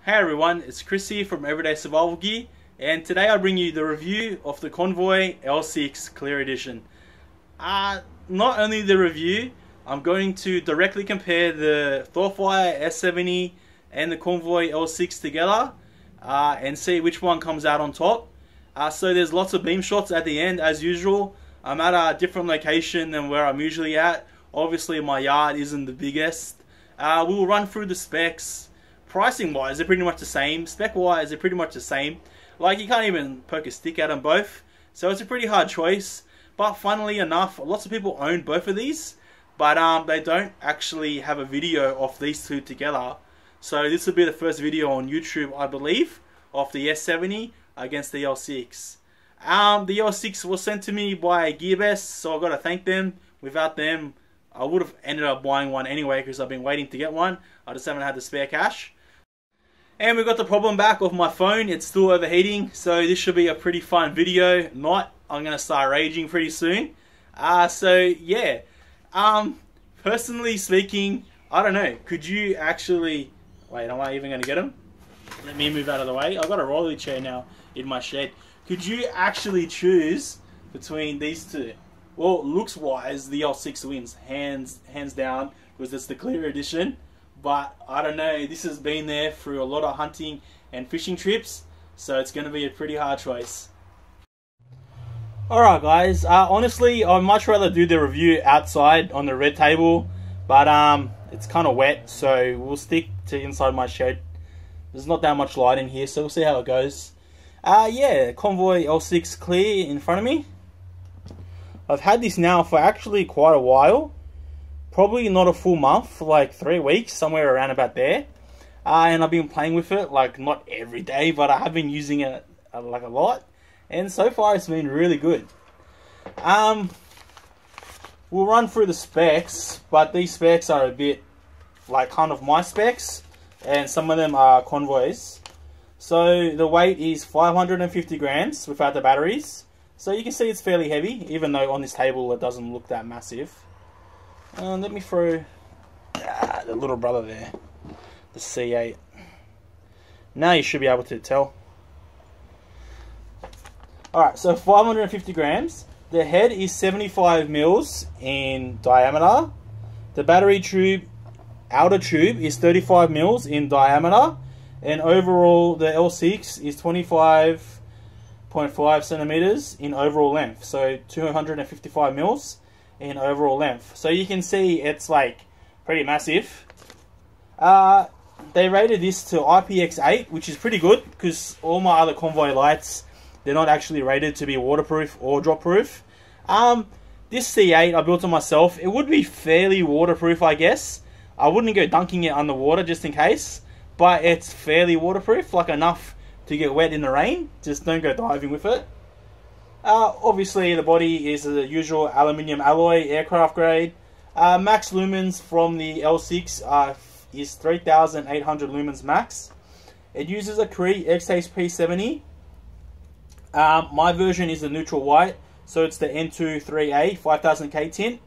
Hey everyone, it's Chris here from Everyday Survival Gear, and today I bring you the review of the Convoy L6 Clear Edition. Not only the review, I'm going to directly compare the Thorfire S70 and the Convoy L6 together and see which one comes out on top. So there's lots of beam shots at the end as usual. I'm at a different location than where I'm usually at. Obviously my yard isn't the biggest. We'll run through the specs. Pricing wise, they're pretty much the same. Spec wise, they're pretty much the same. Like, you can't even poke a stick at them both. So it's a pretty hard choice. But funnily enough, lots of people own both of these, but they don't actually have a video of these two together. So this will be the first video on YouTube, I believe, of the S70 against the L6. The L6 was sent to me by GearBest, so I've got to thank them. Without them, I would have ended up buying one anyway because I've been waiting to get one. I just haven't had the spare cash. And we've got the problem back of my phone. It's still overheating, so this should be a pretty fun video. Not, I'm going to start raging pretty soon. So yeah, personally speaking, I don't know. Could you actually... Wait, am I even going to get him? Let me move out of the way. I've got a rolly chair now in my shed. Could you actually choose between these two? Well, looks-wise, the L6 wins, hands down, because it's the clear edition. But I don't know, this has been there through a lot of hunting and fishing trips, so it's going to be a pretty hard choice. Alright guys, honestly I'd much rather do the review outside on the red table, but it's kind of wet, so we'll stick to inside my shed. There's not that much light in here, so we'll see how it goes. Yeah, Convoy L6 clear in front of me. I've had this now for actually quite a while. Probably not a full month, like 3 weeks, somewhere around about there. And I've been playing with it, like not every day, but I have been using it like a lot. And so far it's been really good. We'll run through the specs, but these specs are a bit like kind of my specs. And some of them are Convoys. So the weight is 550 grams without the batteries. So you can see it's fairly heavy, even though on this table it doesn't look that massive. Let me throw the little brother there, the C8. Now you should be able to tell. Alright, so 550 grams. The head is 75 mils in diameter. The battery tube, outer tube, is 35 mils in diameter. And overall, the L6 is 25.5 centimeters in overall length. So 255 mils in overall length. So you can see it's like pretty massive. They rated this to IPX8, which is pretty good because all my other Convoy lights, they're not actually rated to be waterproof or drop proof. This C8 I built it myself. It would be fairly waterproof, I guess. I wouldn't go dunking it underwater just in case, but it's fairly waterproof, like enough to get wet in the rain. Just don't go diving with it. Obviously the body is the usual aluminium alloy, aircraft grade. Max lumens from the L6 is 3,800 lumens max. It uses a Cree XHP-70. My version is the neutral white, so it's the N23A 5000K tint.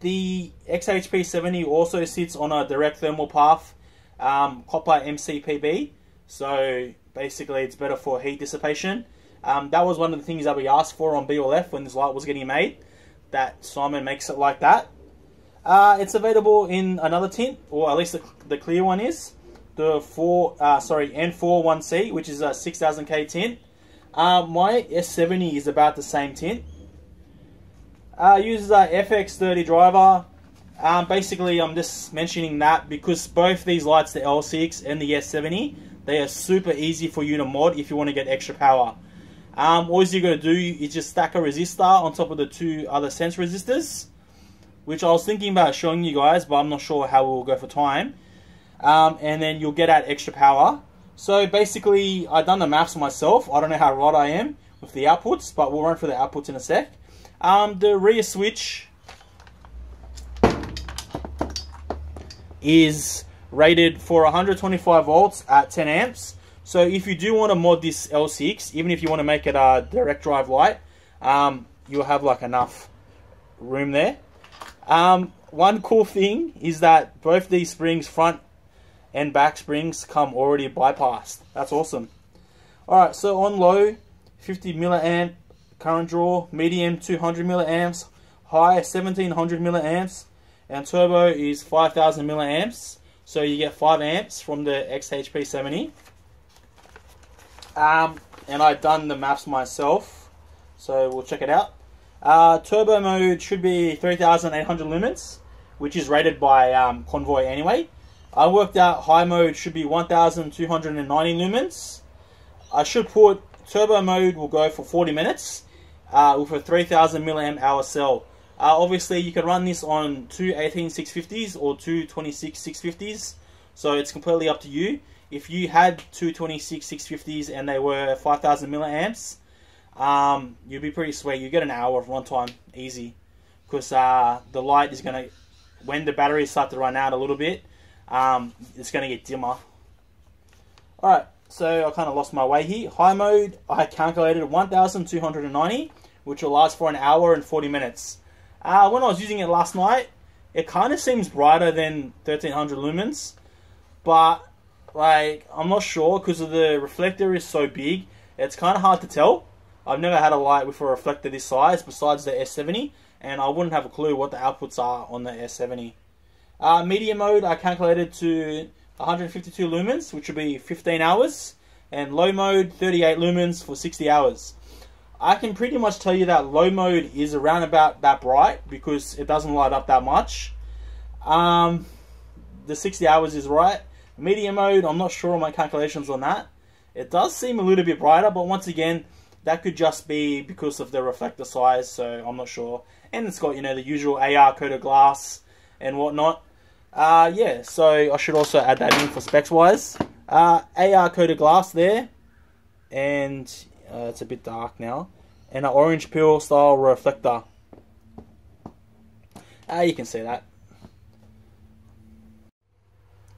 The XHP-70 also sits on a direct thermal path, copper MCPB, so basically it's better for heat dissipation. That was one of the things that we asked for on BLF when this light was getting made, that Simon makes it like that. It's available in another tint, or at least the clear one is, the N41C, which is a 6000K tint. My S70 is about the same tint. Uses a FX30 driver. Basically I'm just mentioning that because both these lights, the L6 and the S70, they are super easy for you to mod if you want to get extra power. All you got to do is just stack a resistor on top of the two other sense resistors, which I was thinking about showing you guys, but I'm not sure how we'll go for time. And then you'll get out extra power. So basically, I've done the maths myself. I don't know how right I am with the outputs, but we'll run through the outputs in a sec. The rear switch is rated for 125 volts at 10 amps. So if you do want to mod this L6, even if you want to make it a direct drive light, you'll have like enough room there. One cool thing is that both these springs, front and back springs come already bypassed. That's awesome. Alright, so on low, 50 milliamp current draw, medium 200 milliamps, high 1700 milliamps, and turbo is 5000 milliamps. So you get 5 amps from the XHP-70. And I've done the maths myself, so we'll check it out. Turbo mode should be 3800 lumens, which is rated by Convoy anyway. I worked out high mode should be 1290 lumens. I should put turbo mode will go for 40 minutes with a 3000 milliamp hour cell. Obviously you can run this on two 18650s or two 26650s, so it's completely up to you. If you had two 26650s and they were 5000 milliamps, you'd be pretty sweet. You get an hour of runtime easy, because the light is going to, when the batteries start to run out a little bit, it's going to get dimmer. Alright, so I kind of lost my way here. High mode, I calculated 1290, which will last for an hour and 40 minutes. When I was using it last night, it kind of seems brighter than 1300 lumens, but like, I'm not sure because of the reflector is so big. It's kind of hard to tell. I've never had a light with a reflector this size besides the S70, and I wouldn't have a clue what the outputs are on the S70. Medium mode I calculated to 152 lumens, which would be 15 hours, and low mode 38 lumens for 60 hours. I can pretty much tell you that low mode is around about that bright because it doesn't light up that much. The 60 hours is right. Medium mode, I'm not sure on my calculations on that. It does seem a little bit brighter, but once again, that could just be because of the reflector size, so I'm not sure. And it's got, you know, the usual AR coated glass and whatnot. Yeah, so I should also add that in for specs wise. AR coated glass there, and it's a bit dark now. And an orange peel style reflector. You can see that.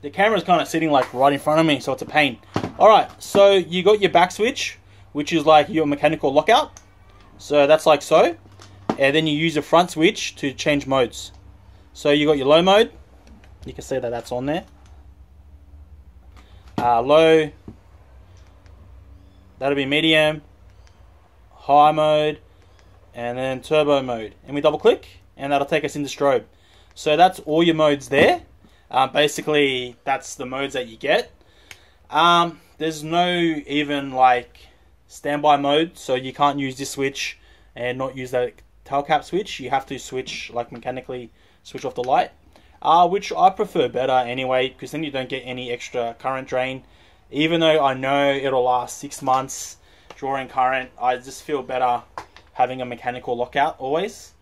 The camera's kind of sitting like right in front of me, so it's a pain. Alright, so you got your back switch, which is like your mechanical lockout. So that's like so. And then you use your front switch to change modes. So you got your low mode. You can see that that's on there. Low. That'll be medium. High mode. And then turbo mode. And we double click, and that'll take us into strobe. So that's all your modes there. Basically, that's the modes that you get. There's no even like standby mode, so you can't use this switch and not use that tail cap switch. You have to switch, like mechanically switch off the light, which I prefer better anyway, because then you don't get any extra current drain. Even though I know it'll last 6 months drawing current, I just feel better having a mechanical lockout always.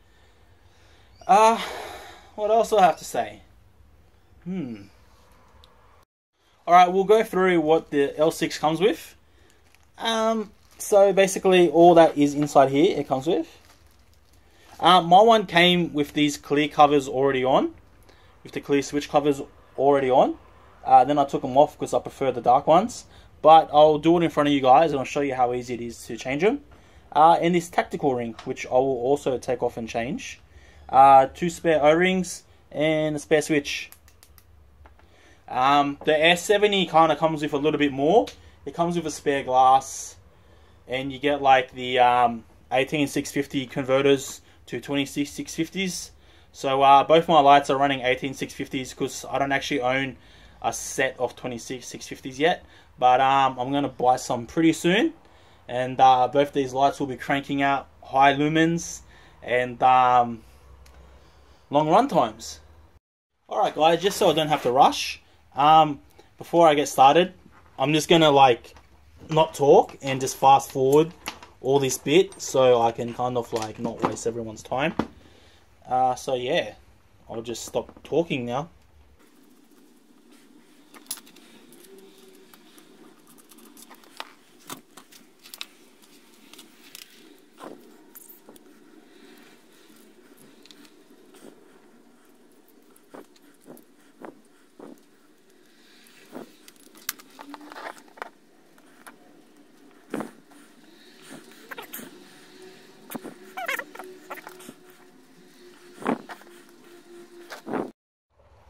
What else do I have to say? Alright, we'll go through what the L6 comes with. So basically all that is inside here it comes with. My one came with these clear covers already on, with the clear switch covers already on. Then I took them off because I prefer the dark ones. But I'll do it in front of you guys and I'll show you how easy it is to change them. And this tactical ring, which I will also take off and change. 2 spare O-rings and a spare switch. The S70 kind of comes with a little bit more. It comes with a spare glass, and you get like the 18650 converters to 26650s. So both my lights are running 18650s because I don't actually own a set of 26650s yet, but I'm going to buy some pretty soon, and both these lights will be cranking out high lumens and long run times. Alright guys, just so I don't have to rush, before I get started, I'm just gonna like not talk and just fast forward all this bit so I can kind of like not waste everyone's time. So yeah, I'll just stop talking now.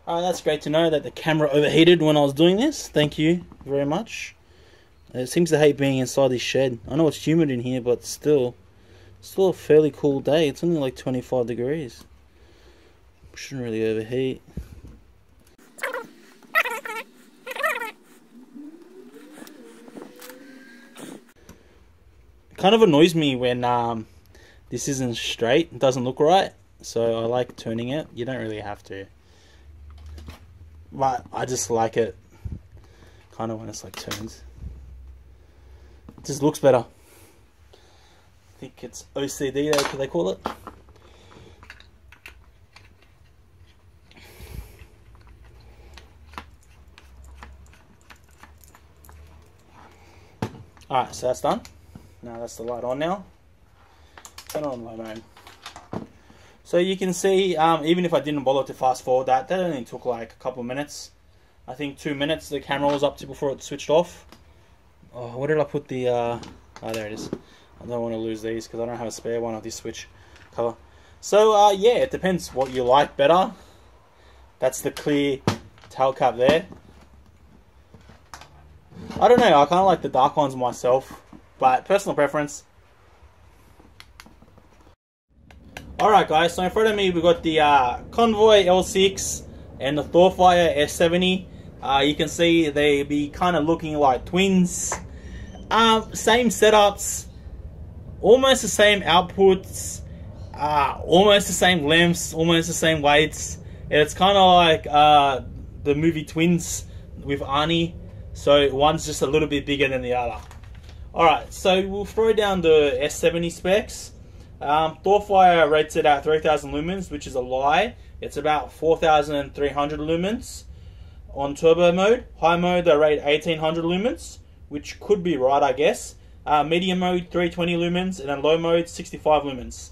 That's great to know that the camera overheated when I was doing this. Thank you very much. It seems to hate being inside this shed. I know it's humid in here, but still a fairly cool day. It's only like 25 degrees. Shouldn't really overheat. It kind of annoys me when this isn't straight. It doesn't look right. So I like turning it. You don't really have to. But I just like it kind of when it's like turns. It just looks better. I think it's OCD, they call it. Alright, so that's done. Now that's the light on now. Turn on low mode. So you can see, even if I didn't bother to fast forward that only took like a couple of minutes. I think 2 minutes the camera was up to before it switched off. Oh, where did I put the, oh there it is. I don't want to lose these because I don't have a spare one of this switch cover. So yeah, it depends what you like better. That's the clear tail cap there. I don't know, I kind of like the dark ones myself, but personal preference. Alright guys, so in front of me we've got the Convoy L6 and the Thorfire S70. You can see they be kind of looking like twins. Same setups, almost the same outputs, almost the same lengths, almost the same weights. It's kind of like the movie Twins with Arnie. So one's just a little bit bigger than the other. Alright, so we'll throw down the S70 specs. Thorfire rates it at 3000 lumens, which is a lie. It's about 4300 lumens on turbo mode. High mode they rate 1800 lumens, which could be right, I guess. Medium mode 320 lumens, and then low mode 65 lumens.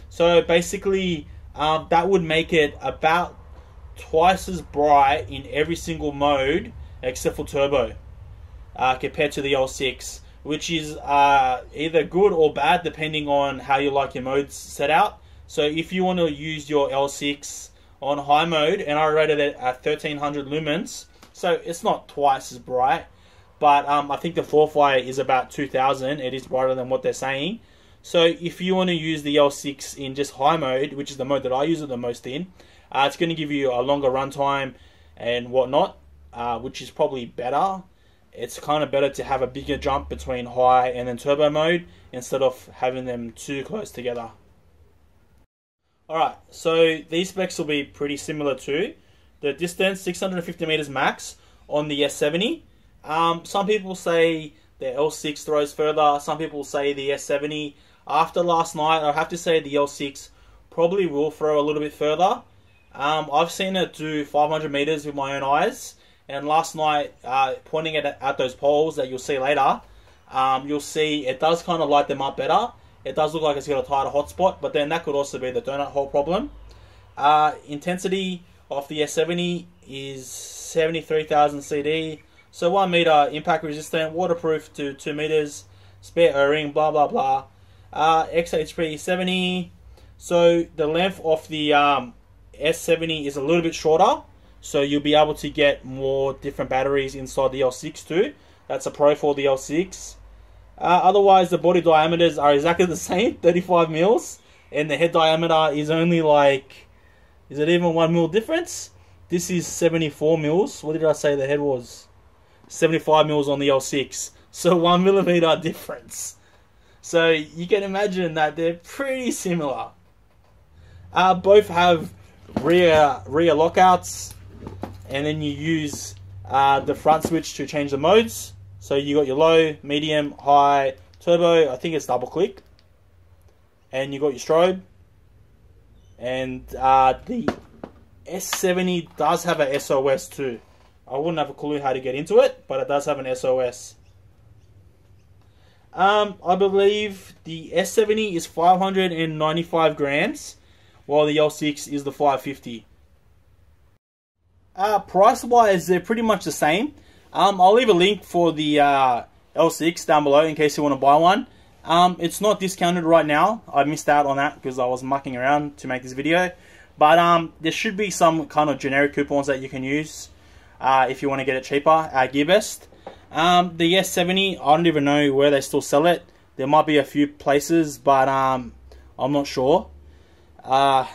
So basically that would make it about twice as bright in every single mode except for turbo compared to the L6, which is either good or bad depending on how you like your modes set out. So if you want to use your L6 on high mode, and I rated it at 1300 lumens, so it's not twice as bright, but I think the Thorfire is about 2000. It is brighter than what they're saying. So if you want to use the L6 in just high mode, which is the mode that I use it the most in, it's going to give you a longer runtime and whatnot, which is probably better. It's kind of better to have a bigger jump between high and then turbo mode instead of having them too close together. Alright, so these specs will be pretty similar too. The distance, 650 meters max on the S70. Some people say the L6 throws further. Some people say the S70. After last night, I have to say the L6 probably will throw a little bit further. I've seen it do 500 meters with my own eyes. And last night, pointing it at those poles that you'll see later, you'll see it does kind of light them up better. It does look like it's got a tighter hotspot, but then that could also be the donut hole problem. Intensity of the S70 is 73,000 CD. So 1 meter impact resistant, waterproof to 2 meters, spare O-ring, blah blah blah. XHP-70. So the length of the S70 is a little bit shorter. So you'll be able to get more different batteries inside the L6 too. That's a pro for the L6. Otherwise, the body diameters are exactly the same, 35 mils. And the head diameter is only like, is it even 1 mil difference? This is 74 mils. What did I say the head was? 75 mils on the L6. So 1 millimeter difference. So you can imagine that they're pretty similar. Both have rear lockouts. And then you use the front switch to change the modes. So you got your low, medium, high, turbo. I think it's double click. And you got your strobe. And the S70 does have a SOS too. I wouldn't have a clue how to get into it, but it does have an SOS. I believe the S70 is 595 grams, while the L6 is the 550. Price wise, they're pretty much the same. I'll leave a link for the L6 down below in case you want to buy one. It's not discounted right now. I missed out on that because I was mucking around to make this video. But there should be some kind of generic coupons that you can use if you want to get it cheaper at GearBest. The S70, I don't even know where they still sell it. There might be a few places, but I'm not sure. I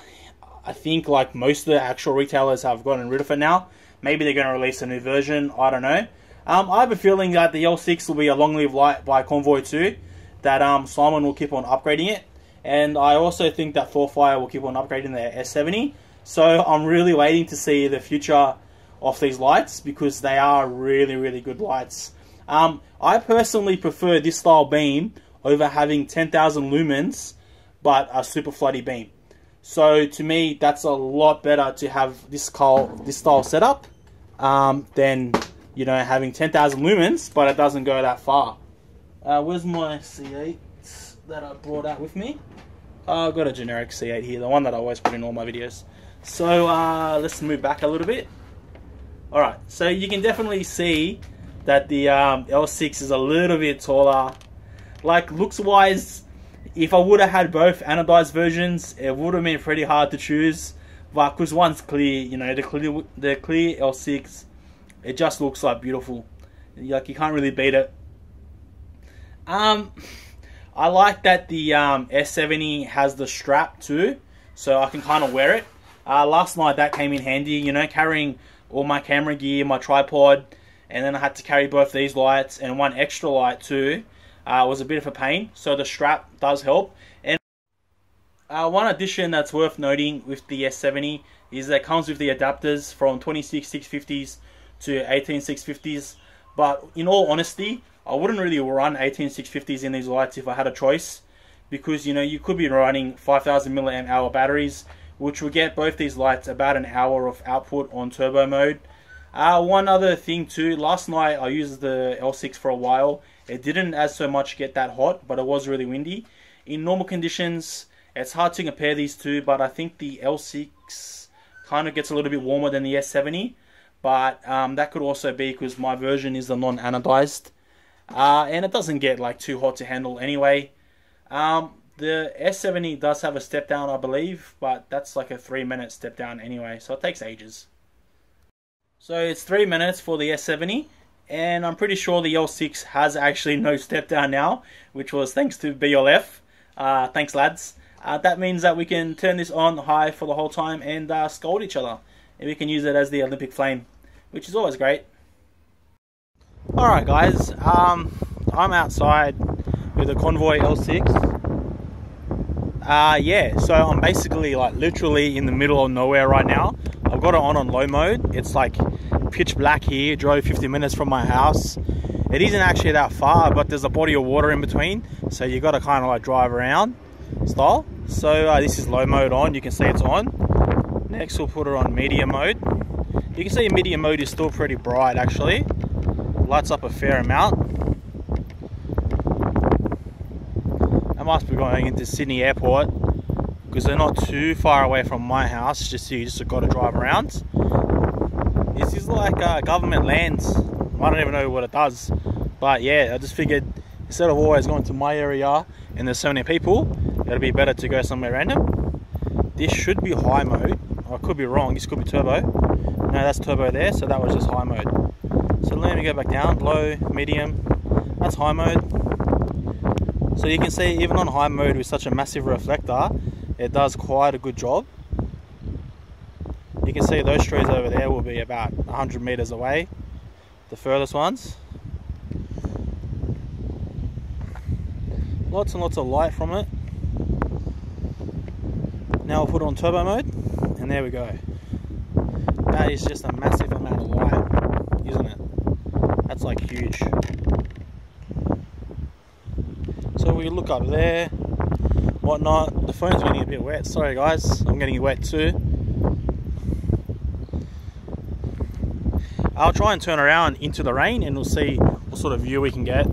think like most of the actual retailers have gotten rid of it now. Maybe they're going to release a new version. I don't know. I have a feeling that the L6 will be a long-lived light by Convoy too. That Simon will keep on upgrading it. And I also think that Thorfire will keep on upgrading the S70. So I'm really waiting to see the future of these lights, because they are really, really good lights. I personally prefer this style beam over having 10,000 lumens, but a super floody beam. So to me, that's a lot better to have this style setup than, you know, having 10,000 lumens, but it doesn't go that far. Where's my C8 that I brought out with me? I've got a generic C8 here, the one that I always put in all my videos. So let's move back a little bit. Alright, so you can definitely see that the L6 is a little bit taller. Like, looks wise, if I would have had both anodized versions, it would have been pretty hard to choose. But because one's clear, you know, the clear L6, it just looks like beautiful. Like, you can't really beat it. I like that the S70 has the strap too, so I can kind of wear it. Last night that came in handy, you know, carrying all my camera gear, my tripod, and then I had to carry both these lights and one extra light too. Was a bit of a pain, so the strap does help. And one addition that's worth noting with the S70 is that it comes with the adapters from 26 650s to 18 650s. But in all honesty, I wouldn't really run 18 650s in these lights if I had a choice, because, you know, you could be running 5000 milliamp hour batteries, which will get both these lights about an hour of output on turbo mode. One other thing too, last night I used the L6 for a while. It didn't as so much get that hot, but it was really windy. In normal conditions, it's hard to compare these two, but I think the L6 kind of gets a little bit warmer than the S70. But that could also be because my version is the non-anodized. And it doesn't get like too hot to handle anyway. The S70 does have a step down, I believe, but that's like a 3-minute step down anyway, so it takes ages. So it's 3 minutes for the S70, and I'm pretty sure the L6 has actually no step down now, which was thanks to BLF. Thanks, lads. That means that we can turn this on high for the whole time and scold each other, and we can use it as the Olympic flame, which is always great. Alright guys, I'm outside with the Convoy L6. Yeah, so I'm basically like literally in the middle of nowhere right now. I've got it on low mode. It's like pitch black here. Drove 50 minutes from my house. It isn't actually that far, but there's a body of water in between, so you got to kind of like drive around style. So this is low mode on. You can see it's on. Next we'll put it on medium mode. You can see medium mode is still pretty bright actually. Lights up a fair amount. I must be going into Sydney Airport because they're not too far away from my house. You just got to drive around. This is like government lands. I don't even know what it does, but yeah, I just figured instead of always going to my area and there's so many people, it'll be better to go somewhere random. This should be high mode. I could be wrong. This could be turbo. No, that's turbo there, so that was just high mode. So let me go back down. Low, medium. That's high mode. So you can see even on high mode with such a massive reflector, it does quite a good job. You can see those trees over there will be about 100 meters away, the furthest ones. Lots and lots of light from it. Now I'll put it on turbo mode, and there we go. That is just a massive amount of light, isn't it? That's like huge. So we look up there, whatnot. The phone's getting a bit wet. Sorry guys, I'm getting wet too. I'll try and turn around into the rain and we'll see what sort of view we can get.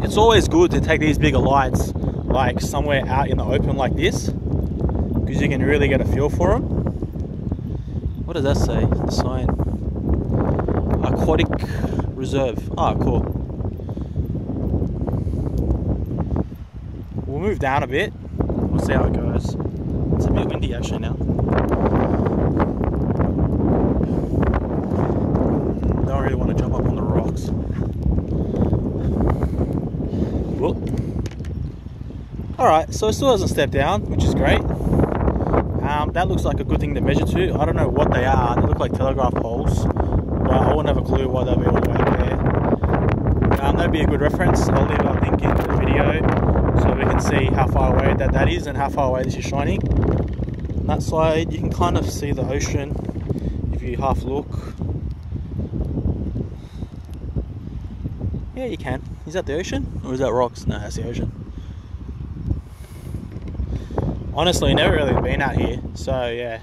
It's always good to take these bigger lights like somewhere out in the open like this, because you can really get a feel for them. What does that say? The sign. Aquatic Reserve. Ah, cool. move down a bit. We'll see how it goes. It's a bit windy actually now. Don't really want to jump up on the rocks. Whoop. Alright, so it still hasn't stepped down, which is great. That looks like a good thing to measure to. I don't know what they are. They look like telegraph poles, but I wouldn't have a clue why they'll be all the way up there. That'd be a good reference. I'll leave a link in the video so we can see how far away that is and how far away this is shining. On that side, you can kind of see the ocean if you half look. Yeah, you can. Is that the ocean? Or is that rocks? No, that's the ocean. Honestly, never really been out here, so yeah.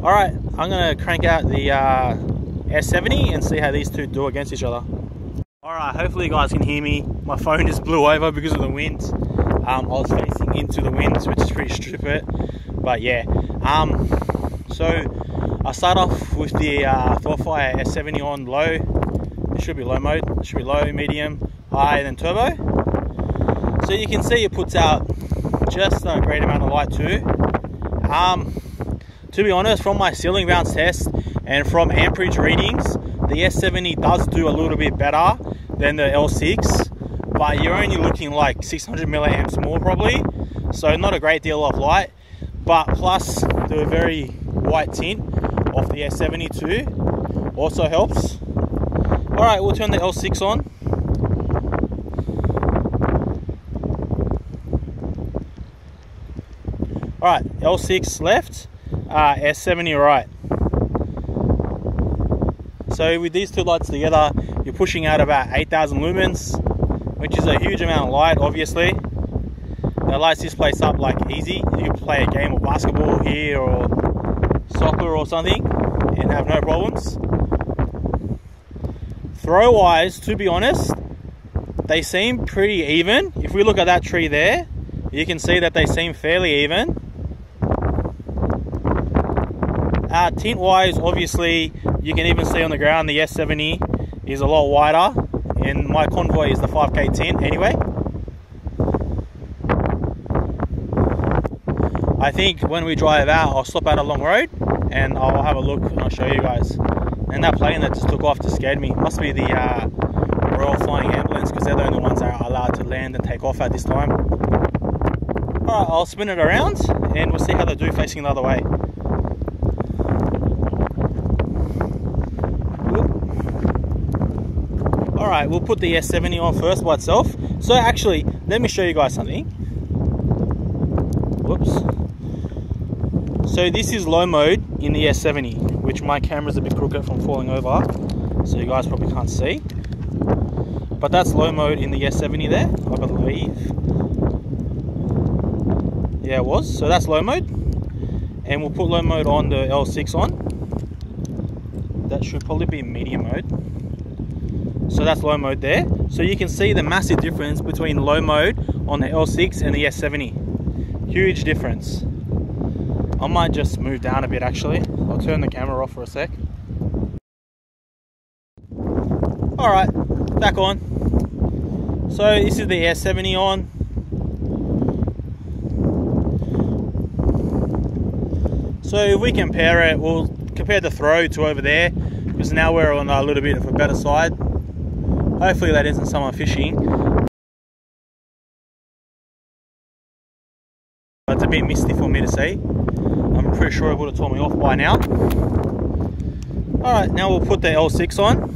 Alright, I'm going to crank out the S70 and see how these two do against each other. Alright, hopefully you guys can hear me. My phone just blew over because of the wind. I was facing into the wind, which is pretty stupid. But yeah. So I start off with the Thorfire S70 on low. It should be low mode. It should be low, medium, high, and then turbo. So you can see it puts out just a great amount of light too. To be honest, from my ceiling bounce test and from amperage readings, the S70 does do a little bit better than the L6, but you're only looking like 600 milliamps more probably, so not a great deal of light. But plus the very white tint of the S70 too also helps. Alright, we'll turn the L6 on. Alright, L6 left, S70 right. So with these two lights together, you're pushing out about 8,000 lumens, which is a huge amount of light, obviously. That lights this place up like easy. You can play a game of basketball here or soccer or something and have no problems. Throw wise, to be honest, they seem pretty even. If we look at that tree there, you can see that they seem fairly even. Tint wise, obviously, you can even see on the ground the S70 is a lot wider, and my Convoy is the 5K tint anyway. I think when we drive out, I'll stop at a long road and I'll have a look and I'll show you guys. And that plane that just took off just scared me. Must be the Royal Flying Ambulance, because they're the only ones that are allowed to land and take off at this time. Alright, I'll spin it around and we'll see how they do facing the other way. Alright, we'll put the S70 on first by itself. So actually, let me show you guys something. Whoops. So this is low mode in the S70, which my camera's a bit crooked from falling over, so you guys probably can't see. But that's low mode in the S70 there, I believe. Yeah, it was. So that's low mode. And we'll put low mode on the L6 on. That should probably be medium mode. So that's low mode there. So you can see the massive difference between low mode on the L6 and the S70. Huge difference. I might just move down a bit actually. I'll turn the camera off for a sec. Alright, back on. So this is the S70 on. So if we compare it, we'll compare the throw to over there, because now we're on a little bit of a better side. Hopefully that isn't someone fishing. It's a bit misty for me to see. I'm pretty sure it would have told me off by now. Alright, now we'll put the L6 on.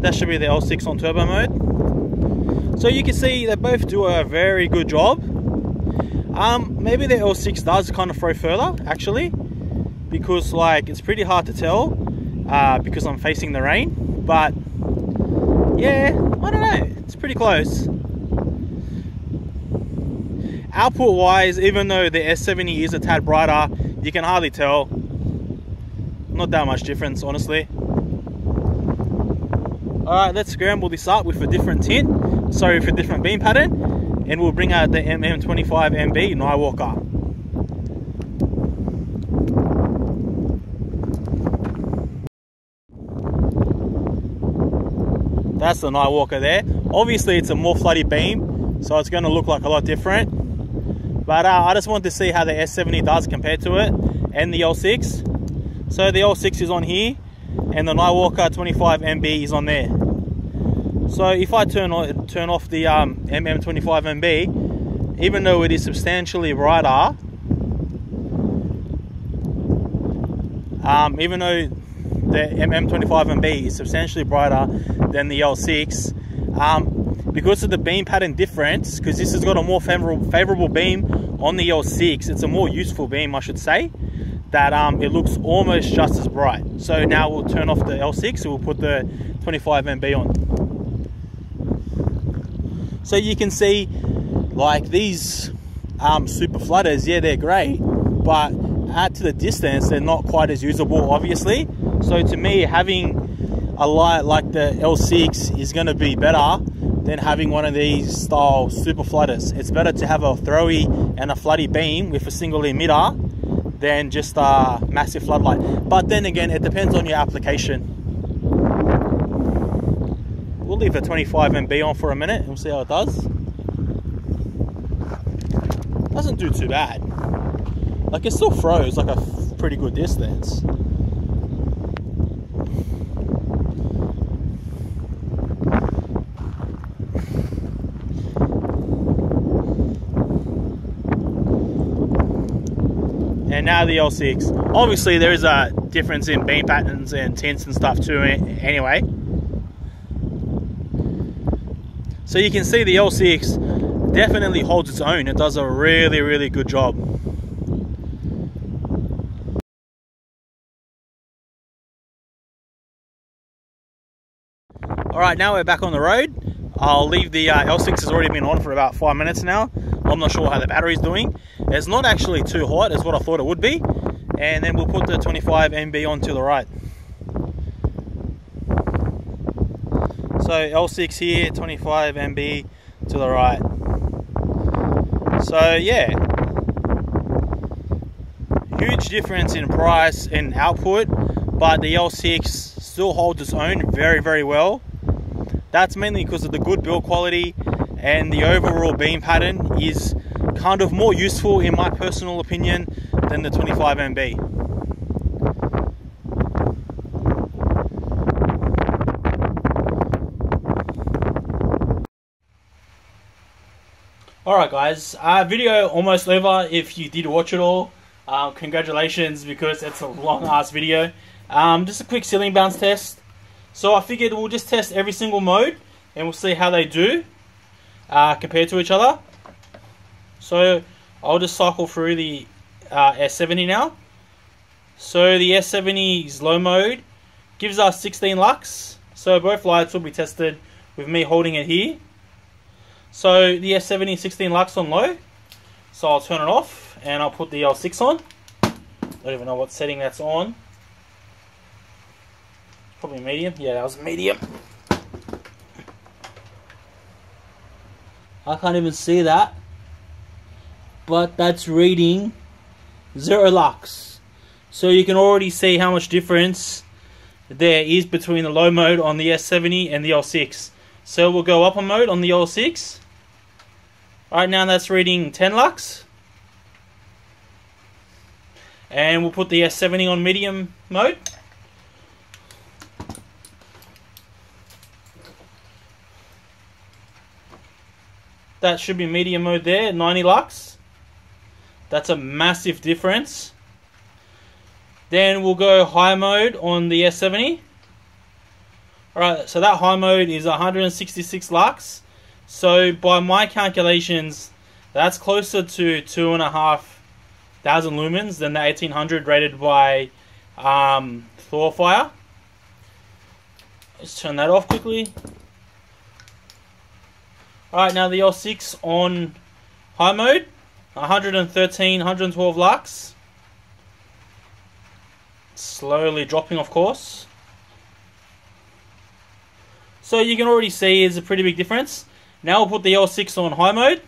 That should be the L6 on turbo mode. So you can see they both do a very good job. Maybe the L6 does kind of throw further actually, because like it's pretty hard to tell because I'm facing the rain. But yeah, I don't know, it's pretty close. Output wise, even though the S70 is a tad brighter, you can hardly tell. Not that much difference, honestly. Alright, let's scramble this up with a different tint, sorry, with a different beam pattern, and we'll bring out the MM25MB Nightwalker. That's the Nightwalker there. Obviously it's a more floody beam, so it's going to look like a lot different. But I just wanted to see how the S70 does compared to it and the L6. So the L6 is on here and the Nightwalker 25 MB is on there. So if I turn off the MM25 MB, even though it is substantially brighter, even though the MM25 MB is substantially brighter than the L6, because of the beam pattern difference, because this has got a more favorable beam on the L6, it's a more useful beam, I should say, that it looks almost just as bright. So now we'll turn off the L6 and we'll put the 25 MB on. So you can see, like, these super flooders, yeah, they're great, but add to the distance, they're not quite as usable, obviously. So to me, having a light like the L6 is going to be better than having one of these style super flooders. It's better to have a throwy and a floody beam with a single emitter than just a massive floodlight. But then again, it depends on your application. We'll leave the 25 MB on for a minute and we'll see how it does. Doesn't do too bad. Like, it still throws like a pretty good distance. And now the L6. Obviously there is a difference in beam patterns and tints and stuff too anyway. So you can see the L6 definitely holds its own. It does a really, really good job. Alright, now we're back on the road. I'll leave the L6 has already been on for about 5 minutes now. I'm not sure how the battery's doing. It's not actually too hot as what I thought it would be. And then we'll put the 25 MB on to the right. So L6 here, 25 MB to the right. So yeah, huge difference in price and output, but the L6 still holds its own very, very well. That's mainly because of the good build quality, and the overall beam pattern is kind of more useful in my personal opinion than the 25 MB. Alright guys, video almost over. If you did watch it all, congratulations, because it's a long ass video. Just a quick ceiling bounce test. So I figured we'll just test every single mode and we'll see how they do compared to each other. So I'll just cycle through the S70 now. So the S70's low mode gives us 16 lux. So both lights will be tested with me holding it here. So the S70 16 lux on low. So I'll turn it off and I'll put the L6 on. Don't even know what setting that's on. Probably medium. Yeah, that was medium. I can't even see that. But that's reading 0 lux. So you can already see how much difference there is between the low mode on the S70 and the L6. So we'll go upper mode on the L6. Right now that's reading 10 lux. And we'll put the S70 on medium mode. That should be medium mode there, 90 lux. That's a massive difference. Then we'll go high mode on the S70. Alright, so that high mode is 166 lux. So by my calculations, that's closer to 2,500 lumens than the 1800 rated by Thorfire. Let's turn that off quickly. Alright, now the L6 on high mode, 113, 112 lux. Slowly dropping, of course. So you can already see there's a pretty big difference. Now we'll put the L6 on high mode.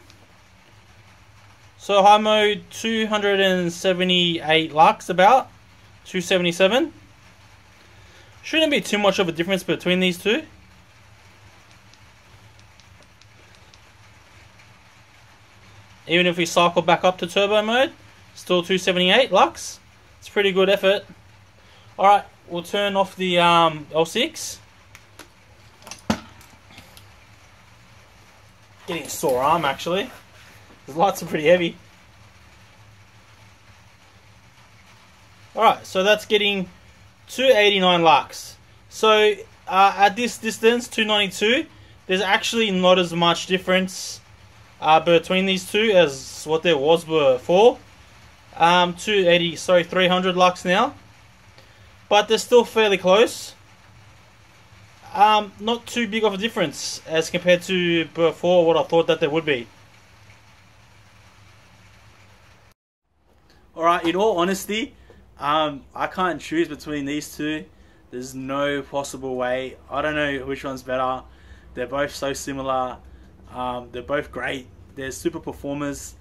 So high mode, 278 lux about, 277. Shouldn't be too much of a difference between these two. Even if we cycle back up to turbo mode, still 278 lux. It's pretty good effort. Alright, we'll turn off the L6. Getting a sore arm actually. The lights are pretty heavy. Alright, so that's getting 289 lux. So at this distance, 292, there's actually not as much difference between these two as what there was before. 300 lux now. But they're still fairly close. Not too big of a difference as compared to before what I thought that there would be. Alright, in all honesty, I can't choose between these two. There's no possible way. I don't know which one's better. They're both so similar. They're both great. They're super performers.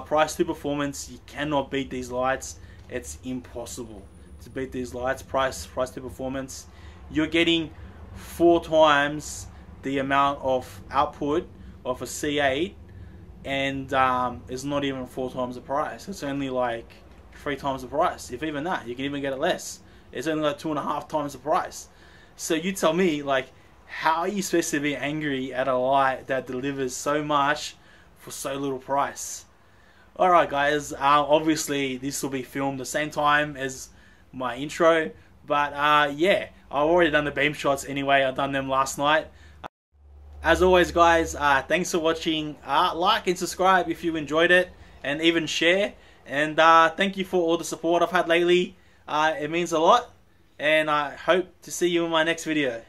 Price to performance, you cannot beat these lights. It's impossible to beat these lights. Price to performance. You're getting 4 times the amount of output of a C8, and it's not even 4 times the price. It's only like 3 times the price, if even that. You can even get it less. It's only like 2.5 times the price. So you tell me, like, how are you supposed to be angry at a light that delivers so much for so little price? Alright guys, obviously this will be filmed the same time as my intro, but yeah, I've already done the beam shots anyway. I've done them last night. As always guys, thanks for watching. Like and subscribe if you enjoyed it, and even share. And thank you for all the support I've had lately. It means a lot, and I hope to see you in my next video.